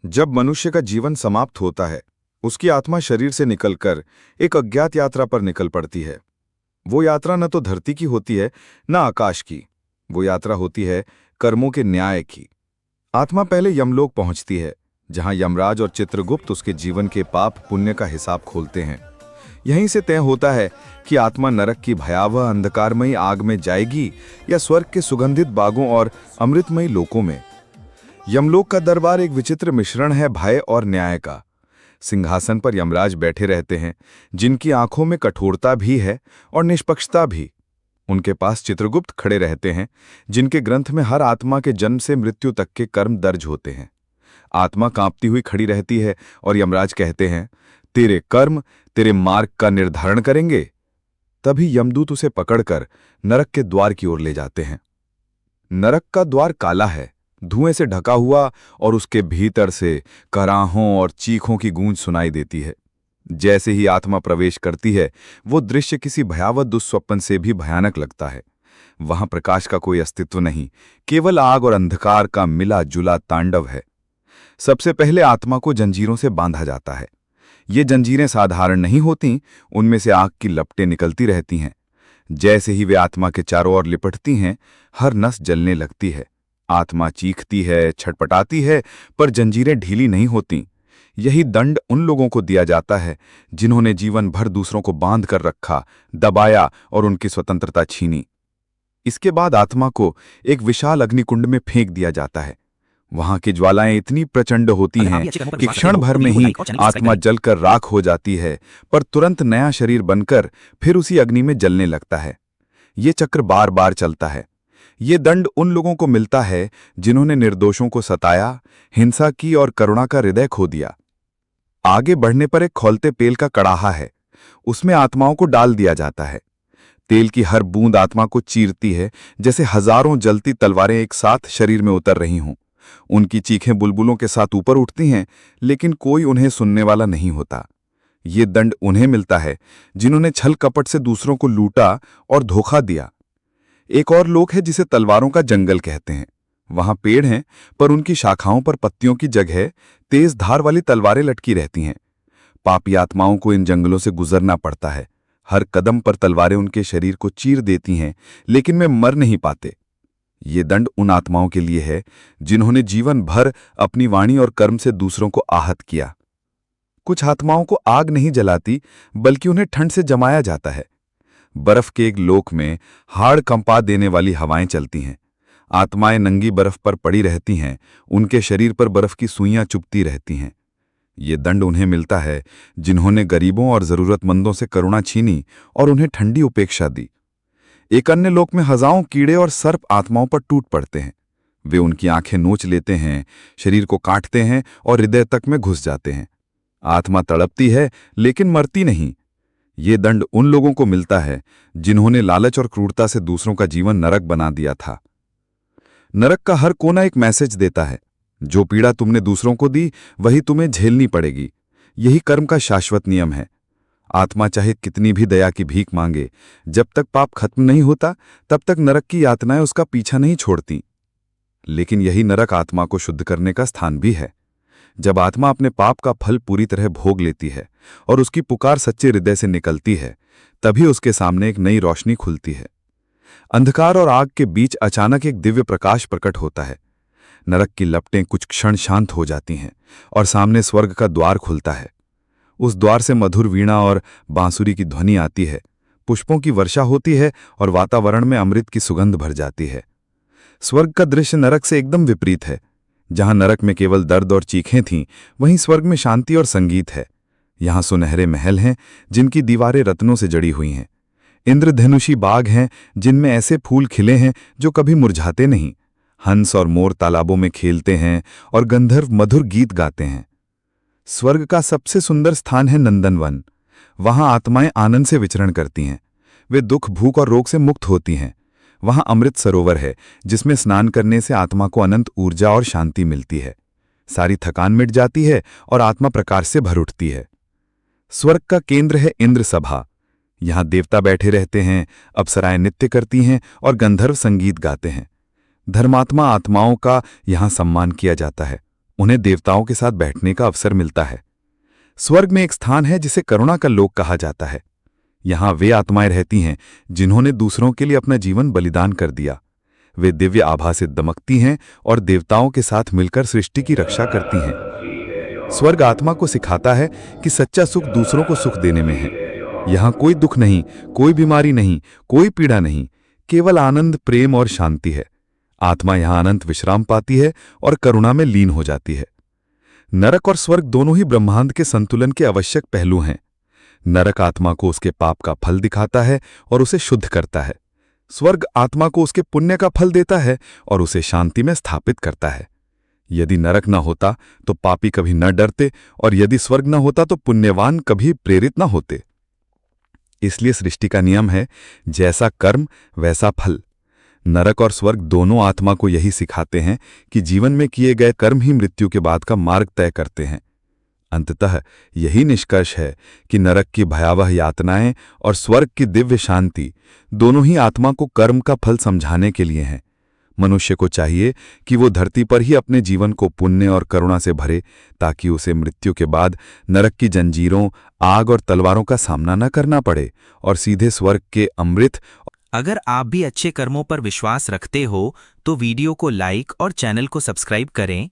जब मनुष्य का जीवन समाप्त होता है, उसकी आत्मा शरीर से निकलकर एक अज्ञात यात्रा पर निकल पड़ती है। वो यात्रा न तो धरती की होती है, न आकाश की। वो यात्रा होती है कर्मों के न्याय की। आत्मा पहले यमलोक पहुंचती है, जहां यमराज और चित्रगुप्त उसके जीवन के पाप पुण्य का हिसाब खोलते हैं। यहीं से तय होता है कि आत्मा नरक की भयावह अंधकारमयी आग में जाएगी या स्वर्ग के सुगंधित बागों और अमृतमयी लोकों में। यमलोक का दरबार एक विचित्र मिश्रण है भय और न्याय का। सिंहासन पर यमराज बैठे रहते हैं, जिनकी आंखों में कठोरता भी है और निष्पक्षता भी। उनके पास चित्रगुप्त खड़े रहते हैं, जिनके ग्रंथ में हर आत्मा के जन्म से मृत्यु तक के कर्म दर्ज होते हैं। आत्मा कांपती हुई खड़ी रहती है और यमराज कहते हैं, तेरे कर्म तेरे मार्ग का निर्धारण करेंगे। तभी यमदूत उसे पकड़कर नरक के द्वार की ओर ले जाते हैं। नरक का द्वार काला है, धुएं से ढका हुआ, और उसके भीतर से कराहों और चीखों की गूंज सुनाई देती है। जैसे ही आत्मा प्रवेश करती है, वो दृश्य किसी भयावह दुस्वप्न से भी भयानक लगता है। वहां प्रकाश का कोई अस्तित्व नहीं, केवल आग और अंधकार का मिला जुला तांडव है। सबसे पहले आत्मा को जंजीरों से बांधा जाता है। ये जंजीरें साधारण नहीं होती, उनमें से आग की लपटें निकलती रहती हैं। जैसे ही वे आत्मा के चारों ओर लिपटती हैं, हर नस जलने लगती है। आत्मा चीखती है, छटपटाती है, पर जंजीरें ढीली नहीं होती। यही दंड उन लोगों को दिया जाता है जिन्होंने जीवन भर दूसरों को बांध कर रखा, दबाया और उनकी स्वतंत्रता छीनी। इसके बाद आत्मा को एक विशाल अग्निकुंड में फेंक दिया जाता है। वहां की ज्वालाएं इतनी प्रचंड होती हैं कि क्षण भर में ही आत्मा जलकर राख हो जाती है, पर तुरंत नया शरीर बनकर फिर उसी अग्नि में जलने लगता है। ये चक्र बार बार चलता है। ये दंड उन लोगों को मिलता है जिन्होंने निर्दोषों को सताया, हिंसा की और करुणा का हृदय खो दिया। आगे बढ़ने पर एक खौलते पेल का कड़ाहा है, उसमें आत्माओं को डाल दिया जाता है। तेल की हर बूंद आत्मा को चीरती है, जैसे हजारों जलती तलवारें एक साथ शरीर में उतर रही हों। उनकी चीखें बुलबुलों के साथ ऊपर उठती हैं, लेकिन कोई उन्हें सुनने वाला नहीं होता। ये दंड उन्हें मिलता है जिन्होंने छल कपट से दूसरों को लूटा और धोखा दिया। एक और लोक है जिसे तलवारों का जंगल कहते हैं। वहां पेड़ हैं, पर उनकी शाखाओं पर पत्तियों की जगह तेज धार वाली तलवारें लटकी रहती हैं। पापी आत्माओं को इन जंगलों से गुजरना पड़ता है। हर कदम पर तलवारें उनके शरीर को चीर देती हैं, लेकिन वे मर नहीं पाते। ये दंड उन आत्माओं के लिए है जिन्होंने जीवन भर अपनी वाणी और कर्म से दूसरों को आहत किया। कुछ आत्माओं को आग नहीं जलाती, बल्कि उन्हें ठंड से जमाया जाता है। बर्फ के एक लोक में हाड़ कंपा देने वाली हवाएं चलती हैं। आत्माएं नंगी बर्फ पर पड़ी रहती हैं, उनके शरीर पर बर्फ की सुइयां चुभती रहती हैं। ये दंड उन्हें मिलता है जिन्होंने गरीबों और जरूरतमंदों से करुणा छीनी और उन्हें ठंडी उपेक्षा दी। एक अन्य लोक में हजारों कीड़े और सर्प आत्माओं पर टूट पड़ते हैं। वे उनकी आंखें नोच लेते हैं, शरीर को काटते हैं और हृदय तक में घुस जाते हैं। आत्मा तड़पती है, लेकिन मरती नहीं। ये दंड उन लोगों को मिलता है जिन्होंने लालच और क्रूरता से दूसरों का जीवन नरक बना दिया था। नरक का हर कोना एक मैसेज देता है, जो पीड़ा तुमने दूसरों को दी, वही तुम्हें झेलनी पड़ेगी। यही कर्म का शाश्वत नियम है। आत्मा चाहे कितनी भी दया की भीख मांगे, जब तक पाप खत्म नहीं होता, तब तक नरक की यातनाएं उसका पीछा नहीं छोड़ती। लेकिन यही नरक आत्मा को शुद्ध करने का स्थान भी है। जब आत्मा अपने पाप का फल पूरी तरह भोग लेती है और उसकी पुकार सच्चे हृदय से निकलती है, तभी उसके सामने एक नई रोशनी खुलती है। अंधकार और आग के बीच अचानक एक दिव्य प्रकाश प्रकट होता है। नरक की लपटें कुछ क्षण शांत हो जाती हैं और सामने स्वर्ग का द्वार खुलता है। उस द्वार से मधुर वीणा और बांसुरी की ध्वनि आती है। पुष्पों की वर्षा होती है और वातावरण में अमृत की सुगंध भर जाती है। स्वर्ग का दृश्य नरक से एकदम विपरीत है। जहां नरक में केवल दर्द और चीखें थीं, वहीं स्वर्ग में शांति और संगीत है। यहां सुनहरे महल हैं जिनकी दीवारें रत्नों से जड़ी हुई हैं। इंद्रधनुषी बाग हैं जिनमें ऐसे फूल खिले हैं जो कभी मुरझाते नहीं। हंस और मोर तालाबों में खेलते हैं और गंधर्व मधुर गीत गाते हैं। स्वर्ग का सबसे सुंदर स्थान है नंदनवन। वहां आत्माएं आनंद से विचरण करती हैं। वे दुख, भूख और रोग से मुक्त होती हैं। वहां अमृत सरोवर है जिसमें स्नान करने से आत्मा को अनंत ऊर्जा और शांति मिलती है। सारी थकान मिट जाती है और आत्मा प्रकाश से भर उठती है। स्वर्ग का केंद्र है इंद्र सभा। यहां देवता बैठे रहते हैं, अप्सराएं नृत्य करती हैं और गंधर्व संगीत गाते हैं। धर्मात्मा आत्माओं का यहां सम्मान किया जाता है। उन्हें देवताओं के साथ बैठने का अवसर मिलता है। स्वर्ग में एक स्थान है जिसे करुणा का लोक कहा जाता है। यहां वे आत्माएं रहती हैं जिन्होंने दूसरों के लिए अपना जीवन बलिदान कर दिया। वे दिव्य आभा से दमकती हैं और देवताओं के साथ मिलकर सृष्टि की रक्षा करती हैं। स्वर्ग आत्मा को सिखाता है कि सच्चा सुख दूसरों को सुख देने में है। यहां कोई दुख नहीं, कोई बीमारी नहीं, कोई पीड़ा नहीं, केवल आनंद, प्रेम और शांति है। आत्मा यहां अनंत विश्राम पाती है और करुणा में लीन हो जाती है। नरक और स्वर्ग दोनों ही ब्रह्मांड के संतुलन के आवश्यक पहलू हैं। नरक आत्मा को उसके पाप का फल दिखाता है और उसे शुद्ध करता है। स्वर्ग आत्मा को उसके पुण्य का फल देता है और उसे शांति में स्थापित करता है। यदि नरक न होता तो पापी कभी न डरते, और यदि स्वर्ग न होता तो पुण्यवान कभी प्रेरित न होते। इसलिए सृष्टि का नियम है, जैसा कर्म वैसा फल। नरक और स्वर्ग दोनों आत्मा को यही सिखाते हैं कि जीवन में किए गए कर्म ही मृत्यु के बाद का मार्ग तय करते हैं। अंततः यही निष्कर्ष है कि नरक की भयावह यातनाएं और स्वर्ग की दिव्य शांति दोनों ही आत्मा को कर्म का फल समझाने के लिए हैं। मनुष्य को चाहिए कि वो धरती पर ही अपने जीवन को पुण्य और करुणा से भरे, ताकि उसे मृत्यु के बाद नरक की जंजीरों, आग और तलवारों का सामना न करना पड़े और सीधे स्वर्ग के अमृत। अगर आप भी अच्छे कर्मों पर विश्वास रखते हो तो वीडियो को लाइक और चैनल को सब्सक्राइब करें